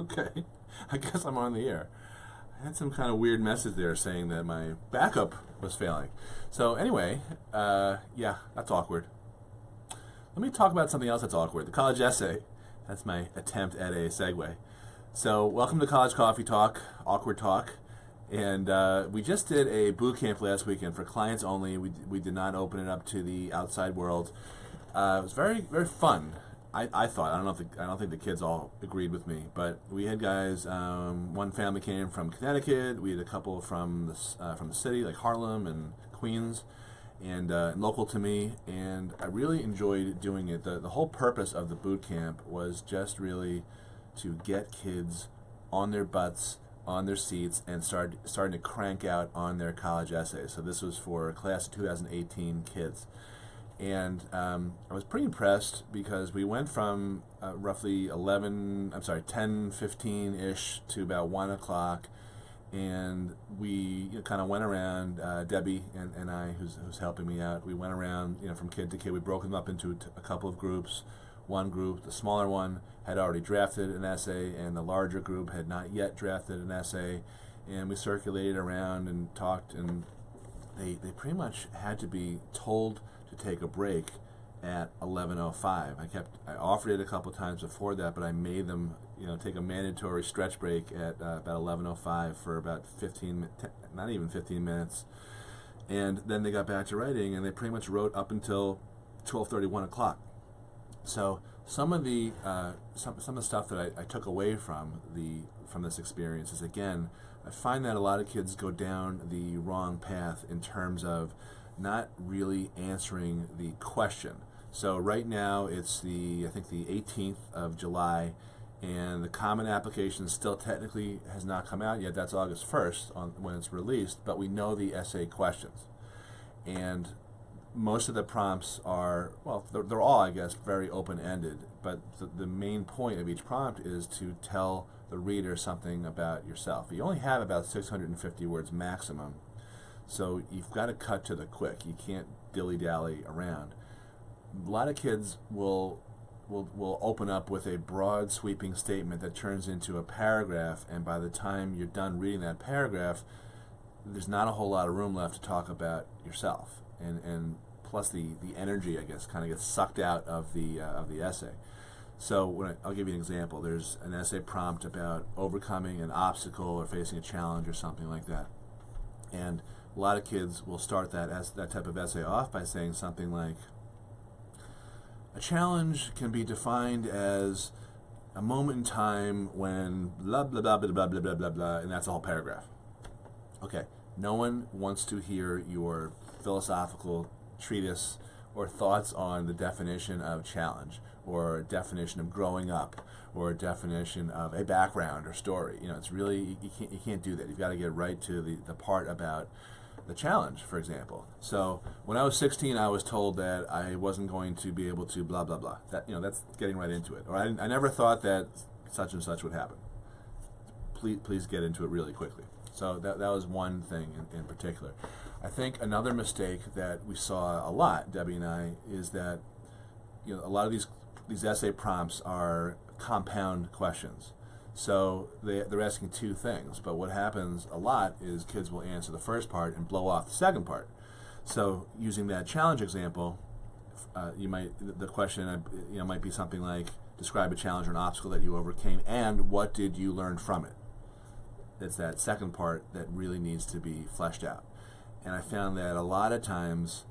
Okay, I guess I'm on the air. I had some kind of weird message there saying that my backup was failing. So anyway, yeah, that's awkward. Let me talk about something else that's awkward. The college essay. That's my attempt at a segue. So welcome to College Coffee Talk, awkward talk. And we just did a boot camp last weekend for clients only. We did not open it up to the outside world. It was very, very fun. I thought. I don't think the kids all agreed with me, but we had guys. One family came from Connecticut. We had a couple from the city, like Harlem and Queens, and local to me. And I really enjoyed doing it. The whole purpose of the boot camp was just really to get kids on their butts, on their seats, and starting to crank out on their college essays. So this was for a class of 2018 kids. And I was pretty impressed because we went from roughly 10:15-ish to about 1 o'clock, and we kind of went around, Debbie and I, who's helping me out, we went around from kid to kid. We broke them up into a couple of groups. One group, the smaller one, had already drafted an essay, and the larger group had not yet drafted an essay, and we circulated around and talked, and they pretty much had to be told to take a break at 11:05. I offered it a couple of times before that, but I made them take a mandatory stretch break at about 11:05 for about 15, not even 15 minutes, and then they got back to writing, and they pretty much wrote up until 12:30, 1 o'clock. So some of the stuff that I took away from this experience is, again, I find that a lot of kids go down the wrong path in terms of not really answering the question. So right now it's I think the 18th of July, and the common application still technically has not come out yet. That's August 1st when it's released, but we know the essay questions. And most of the prompts are, well, they're all, I guess, very open-ended, but the main point of each prompt is to tell the reader something about yourself. You only have about 650 words maximum, so you've got to cut to the quick. You can't dilly-dally around. A lot of kids will open up with a broad, sweeping statement that turns into a paragraph, and by the time you're done reading that paragraph, there's not a whole lot of room left to talk about yourself. And plus the energy, I guess, kind of gets sucked out of the essay. So I'll give you an example. There's an essay prompt about overcoming an obstacle or facing a challenge or something like that. And a lot of kids will start that type of essay off by saying something like, a challenge can be defined as a moment in time when blah, blah, blah, blah, blah, blah, blah, blah, blah, and that's a whole paragraph. Okay, no one wants to hear your philosophical treatise or thoughts on the definition of challenge, or a definition of growing up, or a definition of a background or story. It's really, you can't do that. You've got to get right to the part about the challenge, for example. So when I was 16, I was told that I wasn't going to be able to blah, blah, blah. That's getting right into it. Or I never thought that such and such would happen. Please get into it really quickly. So that was one thing in particular. I think another mistake that we saw a lot, Debbie and I, is that a lot of these essay prompts are compound questions. So they're asking two things, but what happens a lot is kids will answer the first part and blow off the second part. So using that challenge example, the question might be something like, describe a challenge or an obstacle that you overcame, and what did you learn from it? It's that second part that really needs to be fleshed out. And I found that a lot of times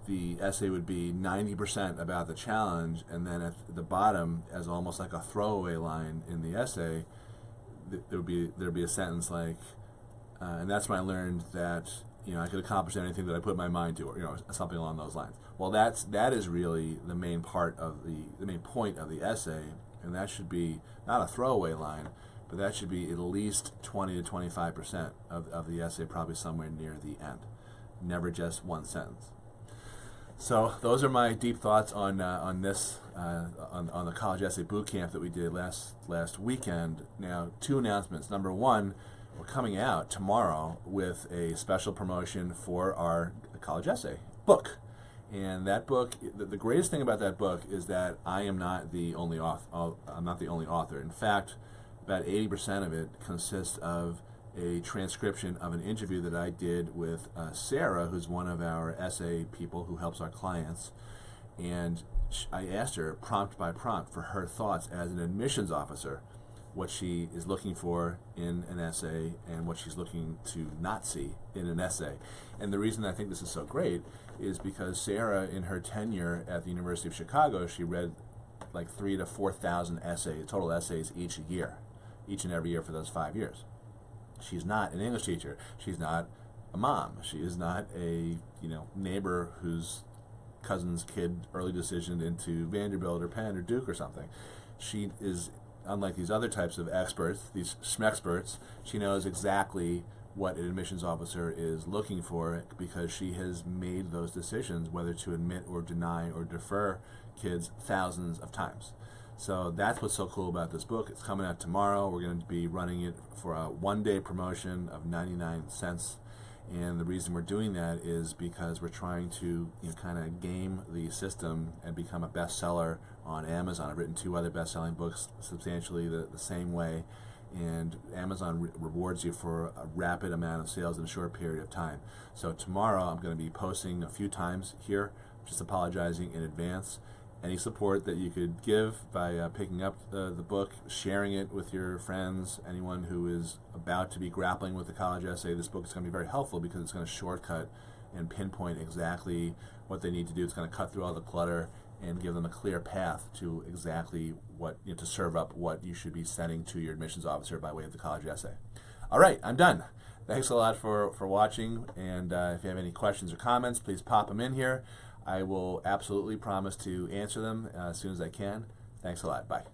the essay would be 90% about the challenge, and then at the bottom, as almost like a throwaway line in the essay, there'd be a sentence like, and that's when I learned that I could accomplish anything that I put my mind to, or something along those lines. Well, that is really the main part of the main point of the essay, and that should be not a throwaway line, but that should be at least 20 to 25% of the essay, probably somewhere near the end. Never just one sentence. So those are my deep thoughts on this on the college essay boot camp that we did last weekend. Now, two announcements. Number one, we're coming out tomorrow with a special promotion for our college essay book. And that book, the greatest thing about that book is that I am not the only author. I'm not the only author. In fact, about 80% of it consists of a transcription of an interview that I did with Sarah, who's one of our essay people who helps our clients. And I asked her, prompt by prompt, for her thoughts as an admissions officer, what she is looking for in an essay and what she's looking to not see in an essay. And the reason I think this is so great is because Sarah, in her tenure at the University of Chicago, she read like 3,000 to 4,000 total essays each and every year for those 5 years. She's not an English teacher. She's not a mom. She is not a neighbor whose cousin's kid early decisioned into Vanderbilt or Penn or Duke or something. She is, unlike these other types of experts, these schmexperts, she knows exactly what an admissions officer is looking for because she has made those decisions whether to admit or deny or defer kids thousands of times. So that's what's so cool about this book. It's coming out tomorrow. We're going to be running it for a one-day promotion of 99 cents. And the reason we're doing that is because we're trying to kind of game the system and become a bestseller on Amazon. I've written 2 other best-selling books substantially the same way, and Amazon rewards you for a rapid amount of sales in a short period of time. So tomorrow I'm going to be posting a few times here, just apologizing in advance. Any support that you could give by picking up the book, sharing it with your friends, anyone who is about to be grappling with the college essay, this book is going to be very helpful because it's going to shortcut and pinpoint exactly what they need to do. It's going to cut through all the clutter and give them a clear path to exactly what to serve up what you should be sending to your admissions officer by way of the college essay. All right, I'm done. Thanks a lot for watching, and if you have any questions or comments, please pop them in here. I will absolutely promise to answer them as soon as I can. Thanks a lot. Bye.